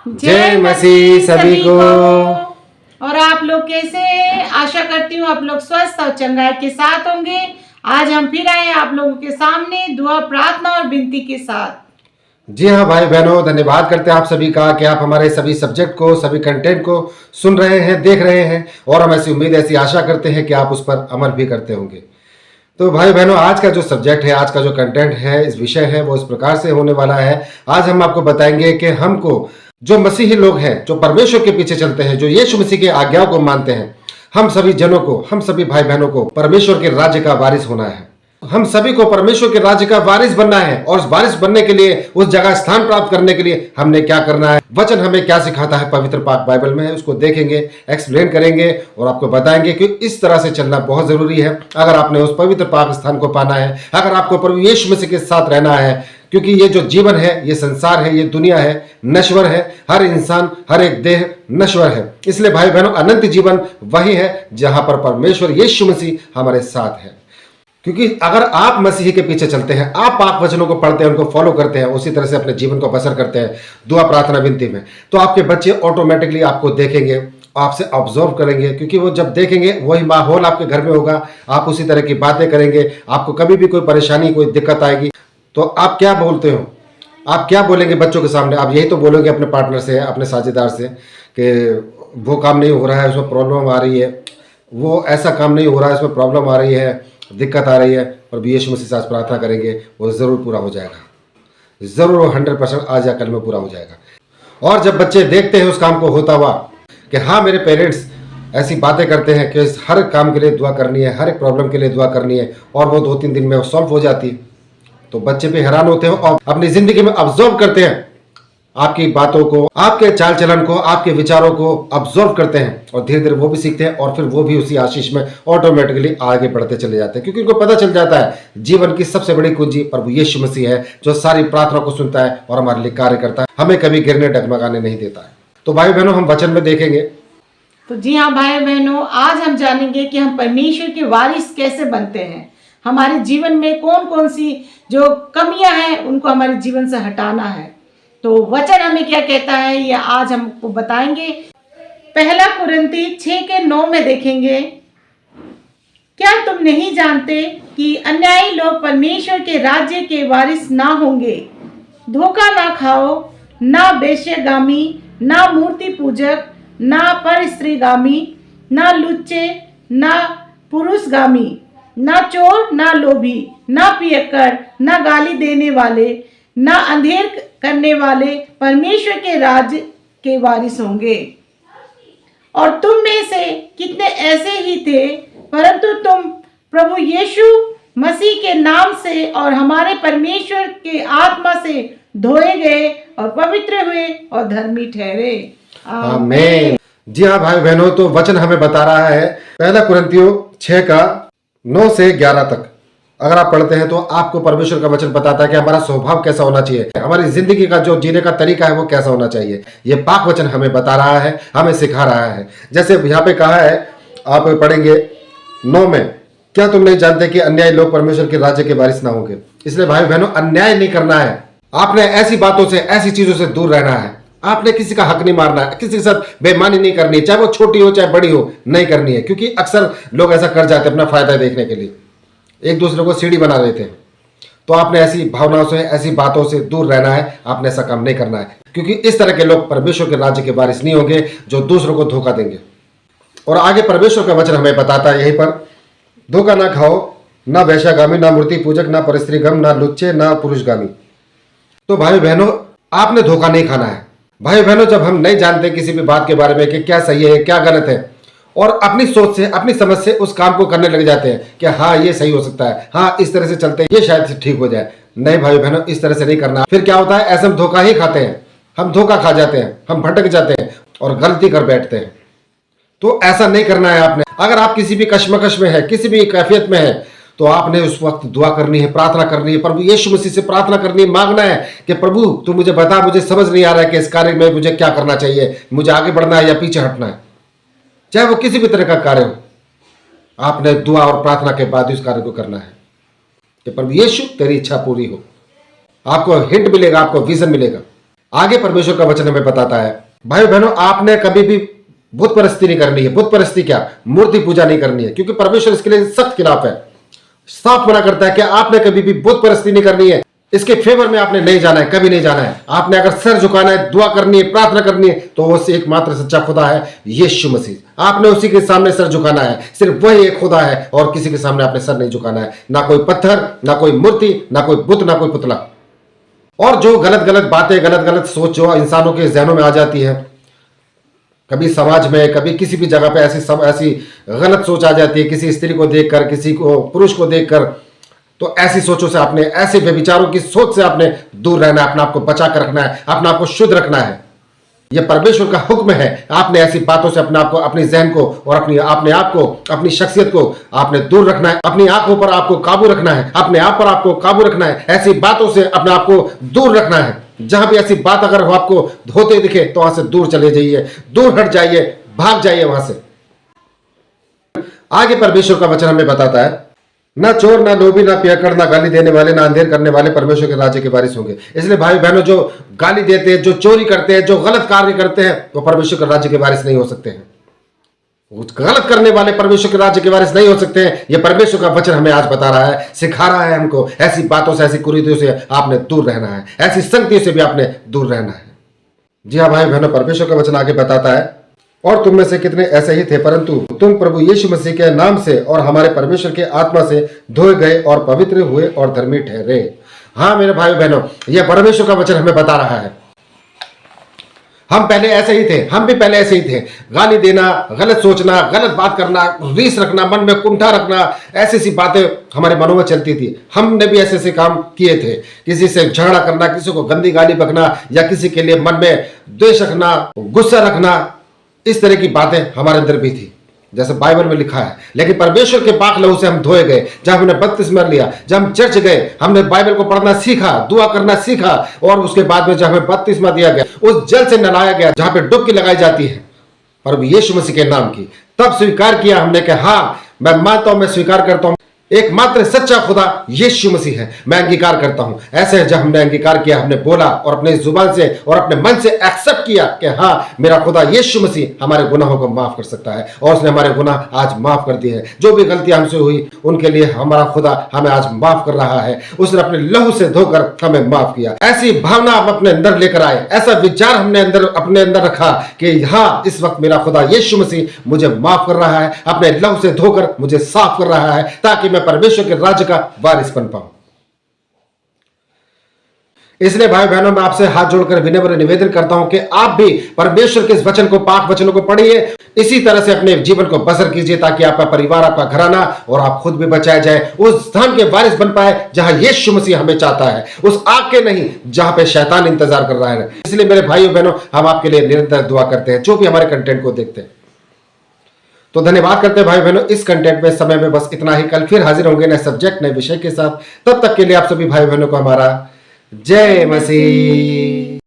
जय मसीह सभी को। और आप लोग कैसे हैं? आशा करती हूँ आप लोग स्वस्थ और चंगाई के साथ होंगे। आज हम फिर आए आप लोगों के सामने दुआ, प्रार्थना और विनती के साथ। जी हाँ भाई बहनों, धन्यवाद करते हैं आप सभी का कि आप हमारे सभी सब्जेक्ट को, सभी कंटेंट को सुन रहे हैं, देख रहे हैं और हम ऐसी उम्मीद, ऐसी आशा करते हैं कि आप उस पर अमल भी करते होंगे। तो भाई बहनों, आज का जो सब्जेक्ट है, आज का जो कंटेंट है, इस विषय है, वो इस प्रकार से होने वाला है। आज हम आपको बताएंगे कि हमको जो मसीही लोग हैं, जो परमेश्वर के पीछे चलते हैं, जो यीशु मसीह की आज्ञाओं को मानते हैं, हम सभी जनों को, हम सभी भाई बहनों को परमेश्वर के राज्य का वारिस होना है। हम सभी को परमेश्वर के राज्य का वारिस बनना है और उस वारिस बनने के लिए, उस जगह स्थान प्राप्त करने के लिए हमने क्या करना है, वचन हमें क्या सिखाता है पवित्र पाक बाइबल में, उसको देखेंगे, एक्सप्लेन करेंगे और आपको बताएंगे कि इस तरह से चलना बहुत जरूरी है अगर आपने उस पवित्र पाक स्थान को पाना है, अगर आपको प्रभु यीशु मसीह के साथ रहना है। क्योंकि ये जो जीवन है, ये संसार है, ये दुनिया है, नश्वर है। हर इंसान, हर एक देह नश्वर है। इसलिए भाई बहनों, अनंत जीवन वही है जहां पर परमेश्वर यीशु मसीह हमारे साथ है। क्योंकि अगर आप मसीह के पीछे चलते हैं, आप पाक वचनों को पढ़ते हैं, उनको फॉलो करते हैं, उसी तरह से अपने जीवन को बसर करते हैं दुआ, प्रार्थना, विनती में, तो आपके बच्चे ऑटोमेटिकली आपको देखेंगे, आपसे ऑब्जर्व करेंगे। क्योंकि वो जब देखेंगे, वही माहौल आपके घर में होगा, आप उसी तरह की बातें करेंगे। आपको कभी भी कोई परेशानी, कोई दिक्कत आएगी तो आप क्या बोलते हो, आप क्या बोलेंगे बच्चों के सामने? आप यही तो बोलोगे अपने पार्टनर से, अपने साझेदार से कि वो काम नहीं हो रहा है, उसमें प्रॉब्लम आ रही है, वो ऐसा काम नहीं हो रहा है, उसमें प्रॉब्लम आ रही है, दिक्कत आ रही है। और यीशु मसीह से आज प्रार्थना करेंगे, वो ज़रूर पूरा हो जाएगा, ज़रूर 100% आज या कल में पूरा हो जाएगा। और जब बच्चे देखते हैं उस काम को होता हुआ कि हाँ, मेरे पेरेंट्स ऐसी बातें करते हैं कि हर काम के लिए दुआ करनी है, हर एक प्रॉब्लम के लिए दुआ करनी है, और वो 2-3 दिन में सॉल्व हो जाती है, तो बच्चे भी हैरान होते हैं और अपनी जिंदगी में ऑब्जर्व करते हैं आपकी बातों को, आपके चाल चलन को, आपके विचारों को ऑब्जर्व करते हैं और धीरे धीरे वो भी सीखते हैं और फिर वो भी उसी आशीष में ऑटोमेटिकली आगे बढ़ते चले जाते हैं। क्योंकि उनको पता चल जाता है जीवन की सबसे बड़ी कुंजी प्रभु यीशु मसीह है, जो सारी प्रार्थना को सुनता है और हमारे लिए कार्य करता है, हमें कभी गिरने डगमगाने नहीं देता है। तो भाई बहनों, हम वचन में देखेंगे। तो जी हाँ भाई बहनों, आज हम जानेंगे कि हम परमेश्वर के वारिस कैसे बनते हैं। हमारे जीवन में कौन कौन सी जो कमियां हैं उनको हमारे जीवन से हटाना है। तो वचन हमें क्या कहता है, ये आज हमको बताएंगे। पहला कुरिन्थी 6:9 में देखेंगे, क्या तुम नहीं जानते कि अन्यायी लोग परमेश्वर के राज्य के वारिस ना होंगे? धोखा ना खाओ, ना बेश्यागामी, ना मूर्ति पूजक, ना परस्त्रीगामी, ना लुच्चे, ना पुरुषगामी, ना चोर, ना लोभी, ना पियक्कड़, ना गाली देने वाले, ना अंधेर करने वाले परमेश्वर के राज्य के वारिस होंगे। और तुम में से कितने ऐसे ही थे, परंतु तुम प्रभु यीशु मसीह के नाम से और हमारे परमेश्वर के आत्मा से धोए गए और पवित्र हुए और धर्मी ठहरे। आमीन। जी हाँ भाई बहनों, तो वचन हमें बता रहा है पहला कुरिन्थियों 6:9 से 11 तक अगर आप पढ़ते हैं तो आपको परमेश्वर का वचन बताता है कि हमारा स्वभाव कैसा होना चाहिए, हमारी जिंदगी का जो जीने का तरीका है वो कैसा होना चाहिए। ये पाक वचन हमें बता रहा है, हमें सिखा रहा है। जैसे यहाँ पे कहा है, आप पढ़ेंगे 9 में, क्या तुम नहीं जानते कि अन्यायी लोग परमेश्वर के राज्य के वारिस ना होंगे? इसलिए भाई बहनों, अन्याय नहीं करना है। आपने ऐसी बातों से, ऐसी चीजों से दूर रहना है। आपने किसी का हक नहीं मारना है, किसी के साथ बेईमानी नहीं करनी है, चाहे वो छोटी हो चाहे बड़ी हो, नहीं करनी है। क्योंकि अक्सर लोग ऐसा कर जाते हैं अपना फायदा देखने के लिए, एक दूसरे को सीढ़ी बना देते हैं। तो आपने ऐसी भावनाओं से, ऐसी बातों से दूर रहना है, आपने ऐसा काम नहीं करना है। क्योंकि इस तरह के लोग परमेश्वर के राज्य के वारिस नहीं होंगे, जो दूसरों को धोखा देंगे। और आगे परमेश्वर का वचन हमें बताता है यहीं पर, धोखा ना खाओ, ना वैश्यागामी, ना मूर्ति पूजक, ना परस्त्रीगम, ना लुच्चे, ना पुरुषगामी। तो भाई बहनों, आपने धोखा नहीं खाना है। भाई बहनों, जब हम नहीं जानते किसी भी बात के बारे में कि क्या सही है, क्या गलत है, और अपनी सोच से, अपनी समझ से उस काम को करने लग जाते हैं कि हाँ ये सही हो सकता है, हाँ इस तरह से चलते हैं, ये शायद ठीक हो जाए। नहीं भाई बहनों, इस तरह से नहीं करना। फिर क्या होता है, ऐसे हम धोखा ही खाते हैं, हम धोखा खा जाते हैं, हम भटक जाते हैं और गलती कर बैठते हैं। तो ऐसा नहीं करना है आपने। अगर आप किसी भी कश्मकश में है, किसी भी कैफियत में है, तो आपने उस वक्त दुआ करनी है, प्रार्थना करनी है, प्रभु यीशु मसीह से प्रार्थना करनी है, मांगना है कि प्रभु तू मुझे बता, मुझे समझ नहीं आ रहा है कि इस कार्य में मुझे क्या करना चाहिए, मुझे आगे बढ़ना है या पीछे हटना है। चाहे वो किसी भी तरह का कार्य हो, आपने दुआ और प्रार्थना के बाद उस कार्य को करना है कि प्रभु यीशु तेरी इच्छा पूरी हो। आपको हिंट मिलेगा, आपको विजन मिलेगा। आगे परमेश्वर का वचन हमें बताता है, भाइयों बहनों, आपने कभी भी बुत परस्ती नहीं करनी है। बुत परस्ती क्या? मूर्ति पूजा नहीं करनी है, क्योंकि परमेश्वर इसके लिए सख्त खिलाफ है, साफ मना करता है कि आपने कभी भी बुत परस्ती नहीं करनी है। इसके फेवर में आपने नहीं जाना है, कभी नहीं जाना है। आपने अगर सर झुकाना है, दुआ करनी है, प्रार्थना करनी है, तो वो एकमात्र सच्चा खुदा है यीशु मसीह। आपने उसी के सामने सर झुकाना है, सिर्फ वही एक खुदा है और किसी के सामने आपने सर नहीं झुकाना है। ना कोई पत्थर, ना कोई मूर्ति, ना कोई बुत, ना कोई पुतला। और जो गलत गलत बातें, गलत गलत सोच जो इंसानों के जहनों में आ जाती है, कभी समाज में, कभी किसी भी जगह पे ऐसी गलत सोच आ जाती है, किसी स्त्री को देखकर, किसी को पुरुष को देखकर, तो ऐसी सोचों से आपने, ऐसे व्यभिचारों की सोच से आपने दूर रहना है, अपने आप को बचा कर रखना है, अपने आप को शुद्ध रखना है। यह परमेश्वर का हुक्म है। आपने ऐसी बातों से अपने आप को, अपनी जहन को और अपने आप को, अपनी शख्सियत को आपने दूर रखना है। अपनी आंखों पर आपको काबू रखना है, अपने आप पर आपको काबू रखना है। ऐसी बातों से अपने आप को दूर रखना है। जहां भी ऐसी बात अगर आपको होते दिखे तो वहां से दूर चले जाइए, दूर हट जाइए, भाग जाइए वहां से। आगे परमेश्वर का वचन हमें बताता है, ना चोर, ना लोभी, ना पियक्कड़, ना गाली देने वाले, ना अंधेर करने वाले परमेश्वर के राज्य के वारिस होंगे। इसलिए भाई बहनों, जो गाली देते हैं, जो चोरी करते हैं, जो गलत कार्य करते हैं, वो परमेश्वर के राज्य के वारिस नहीं हो सकते हैं। गलत करने वाले परमेश्वर के राज्य के वारिस नहीं हो सकते हैं। यह परमेश्वर का वचन हमें आज बता रहा है, सिखा रहा है हमको। ऐसी बातों से, ऐसी कुरीतियों से आपने दूर रहना है, ऐसी संगतियों से भी आपने दूर रहना है। जी हाँ भाई बहनों, परमेश्वर का वचन आगे बताता है, और तुम में से कितने ऐसे ही थे, परंतु तुम प्रभु यीशु मसीह के नाम से और हमारे परमेश्वर के आत्मा से धोए गए और पवित्र हुए और धर्मी ठहरे। हाँ मेरे भाई बहनों, यह परमेश्वर का वचन हमें बता रहा है। हम पहले ऐसे ही थे, हम भी पहले ऐसे ही थे। गाली देना, गलत सोचना, गलत बात करना, रीस रखना, मन में कुंठा रखना, ऐसी ऐसी बातें हमारे मनों में चलती थी। हमने भी ऐसे ऐसे काम किए थे। किसी से झगड़ा करना, किसी को गंदी गाली बकना, या किसी के लिए मन में द्वेष रखना, गुस्सा रखना, इस तरह की बातें हमारे अंदर भी थी, जैसे बाइबल में लिखा है। लेकिन परमेश्वर के पाक लहू से हम धोए गए। जब हमने बपतिस्मा लिया, जब हम चर्च गए, हमने बाइबल को पढ़ना सीखा, दुआ करना सीखा, और उसके बाद में जब हमें बपतिस्मा दिया गया, उस जल से नहलाया गया जहां पे डुबकी लगाई जाती है प्रभु यीशु मसीह के नाम की, तब स्वीकार किया हमने कि हाँ, मैं मानता हूं, मैं स्वीकार करता हूं, एकमात्र सच्चा खुदा यीशु मसीह है। मैं अंगीकार करता हूं। ऐसे जब हमने अंगीकार किया, हमने बोला और अपने जुबान से और अपने मन से एक्सेप्ट किया कि हाँ, मेरा खुदा यीशु मसीह हमारे गुनाहों को माफ कर सकता है, और उसने हमारे गुनाह आज माफ कर दिए हैं। जो भी गलतियां हमसे हुई, उनके लिए हमारा खुदा हमें आज माफ कर रहा है। उसने अपने लहू से धोकर हमें माफ किया। ऐसी भावना हम अपने अंदर लेकर आए, ऐसा विचार हमने अपने अंदर रखा कि हाँ, इस वक्त मेरा खुदा यीशु मसीह मुझे माफ कर रहा है, अपने लहू से धोकर मुझे साफ कर रहा है, ताकि परमेश्वर के राज्य का वारिस बन पाऊं। इसलिए भाई बहनों, मैं आपसे हाथ जोड़कर विनम्र निवेदन करता हूं कि आप भी परमेश्वर के इस वचन को, पाक वचनों को पढ़िए, इसी तरह से अपने जीवन को बसर कीजिए, ताकि आपका परिवार, आपका घराना और आप खुद भी बचाए जाए, उस स्थान के वारिस बन पाए जहां यीशु मसीह हमें चाहता है, उस आग के नहीं जहां पे शैतान इंतजार कर रहा है। इसलिए मेरे भाइयों बहनों, हम आपके लिए निरंतर दुआ करते हैं, जो भी हमारे कंटेंट को देखते हैं। तो धन्यवाद करते हैं भाई बहनों। इस कंटेंट में समय में बस इतना ही। कल फिर हाजिर होंगे नए सब्जेक्ट, नए विषय के साथ। तब तक के लिए आप सभी भाई बहनों को हमारा जय मसीह।